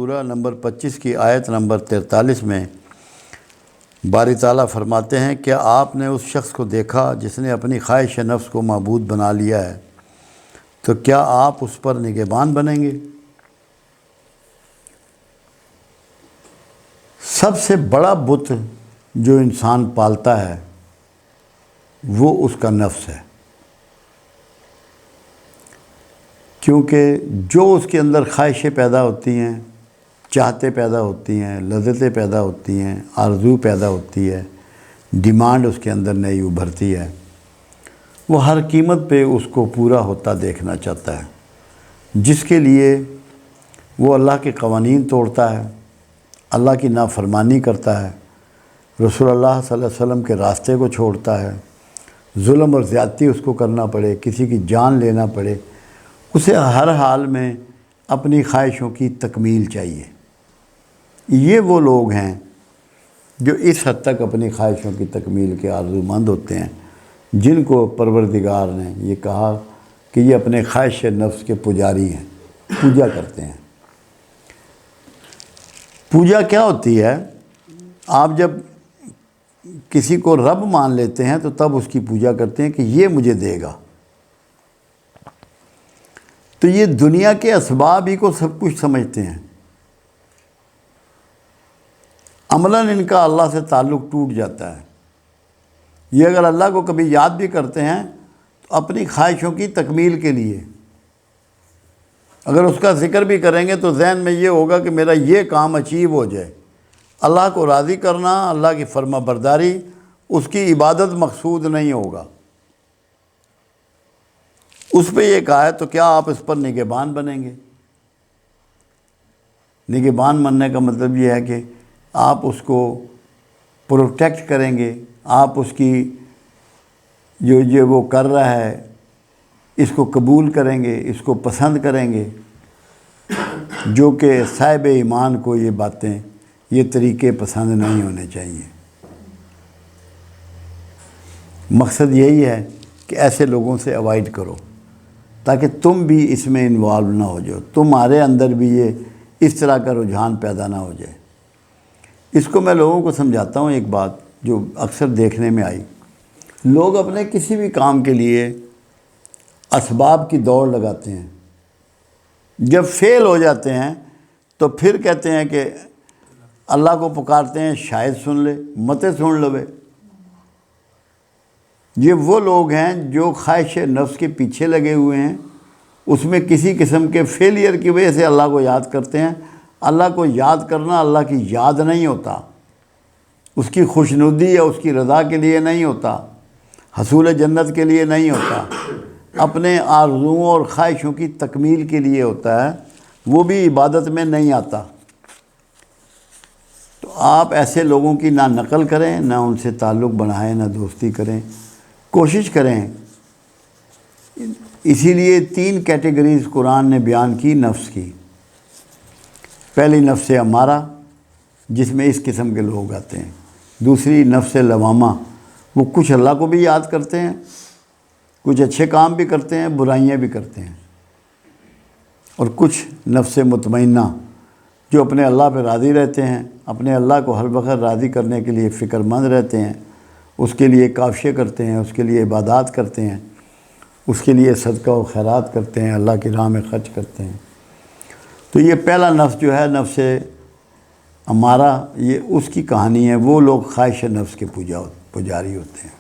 سورہ نمبر 25 کی آیت نمبر 43 میں باری تعالیٰ فرماتے ہیں، کیا آپ نے اس شخص کو دیکھا جس نے اپنی خواہش نفس کو معبود بنا لیا ہے، تو کیا آپ اس پر نگہبان بنیں گے؟ سب سے بڑا بت جو انسان پالتا ہے وہ اس کا نفس ہے، کیونکہ جو اس کے اندر خواہشیں پیدا ہوتی ہیں، چاہتے پیدا ہوتی ہیں، لذتیں پیدا ہوتی ہیں، آرزو پیدا ہوتی ہے، ڈیمانڈ اس کے اندر نئی ابھرتی ہے، وہ ہر قیمت پہ اس کو پورا ہوتا دیکھنا چاہتا ہے، جس کے لیے وہ اللہ کے قوانین توڑتا ہے، اللہ کی نافرمانی کرتا ہے، رسول اللہ صلی اللہ علیہ وسلم کے راستے کو چھوڑتا ہے، ظلم اور زیادتی اس کو کرنا پڑے، کسی کی جان لینا پڑے، اسے ہر حال میں اپنی خواہشوں کی تکمیل چاہیے۔ یہ وہ لوگ ہیں جو اس حد تک اپنی خواہشوں کی تکمیل کے آرزومند ہوتے ہیں، جن کو پروردگار نے یہ کہا کہ یہ اپنے خواہش نفس کے پجاری ہیں، پوجا کرتے ہیں۔ پوجا کیا ہوتی ہے؟ آپ جب کسی کو رب مان لیتے ہیں تو تب اس کی پوجا کرتے ہیں کہ یہ مجھے دے گا۔ تو یہ دنیا کے اسباب ہی کو سب کچھ سمجھتے ہیں، عملاً ان کا اللہ سے تعلق ٹوٹ جاتا ہے۔ یہ اگر اللہ کو کبھی یاد بھی کرتے ہیں تو اپنی خواہشوں کی تکمیل کے لیے، اگر اس کا ذکر بھی کریں گے تو ذہن میں یہ ہوگا کہ میرا یہ کام اچیو ہو جائے۔ اللہ کو راضی کرنا، اللہ کی فرما برداری، اس کی عبادت مقصود نہیں ہوگا۔ اس پہ یہ کہا ہے تو کیا آپ اس پر نگہبان بنیں گے؟ نگہبان بننے کا مطلب یہ ہے کہ آپ اس کو پروٹیکٹ کریں گے، آپ اس کی جو وہ کر رہا ہے اس کو قبول کریں گے، اس کو پسند کریں گے، جو کہ صاحب ایمان کو یہ باتیں، یہ طریقے پسند نہیں ہونے چاہیے۔ مقصد یہی ہے کہ ایسے لوگوں سے اوائڈ کرو تاکہ تم بھی اس میں انوالو نہ ہو جاؤ، تمہارے اندر بھی یہ اس طرح کا رجحان پیدا نہ ہو جائے۔ اس کو میں لوگوں کو سمجھاتا ہوں، ایک بات جو اکثر دیکھنے میں آئی، لوگ اپنے کسی بھی کام کے لیے اسباب کی دوڑ لگاتے ہیں، جب فیل ہو جاتے ہیں تو پھر کہتے ہیں کہ اللہ کو پکارتے ہیں شاید سن لے، متے سن لوے۔ یہ وہ لوگ ہیں جو خواہش نفس کے پیچھے لگے ہوئے ہیں، اس میں کسی قسم کے فیلئر کی وجہ سے اللہ کو یاد کرتے ہیں۔ اللہ کو یاد کرنا اللہ کی یاد نہیں ہوتا، اس کی خوشنودی یا اس کی رضا کے لیے نہیں ہوتا، حصول جنت کے لیے نہیں ہوتا، اپنے آرزوؤں اور خواہشوں کی تکمیل کے لیے ہوتا ہے، وہ بھی عبادت میں نہیں آتا۔ تو آپ ایسے لوگوں کی نہ نقل کریں، نہ ان سے تعلق بنائیں، نہ دوستی کریں، کوشش کریں۔ اسی لیے 3 کیٹیگریز قرآن نے بیان کی نفس کی۔ پہلی نفس امارہ، جس میں اس قسم کے لوگ آتے ہیں۔ دوسری نفس لوامہ، وہ کچھ اللہ کو بھی یاد کرتے ہیں، کچھ اچھے کام بھی کرتے ہیں، برائیاں بھی کرتے ہیں۔ اور کچھ نفس مطمئنہ، جو اپنے اللہ پہ راضی رہتے ہیں، اپنے اللہ کو ہر وقت راضی کرنے کے لیے فکر مند رہتے ہیں، اس کے لیے کاوشیں کرتے ہیں، اس کے لیے عبادات کرتے ہیں، اس کے لیے صدقہ و خیرات کرتے ہیں، اللہ کی راہ میں خرچ کرتے ہیں۔ تو یہ پہلا نفس جو ہے نفس امارہ، یہ اس کی کہانی ہے۔ وہ لوگ خواہش نفس کے پجاری ہوتے ہیں۔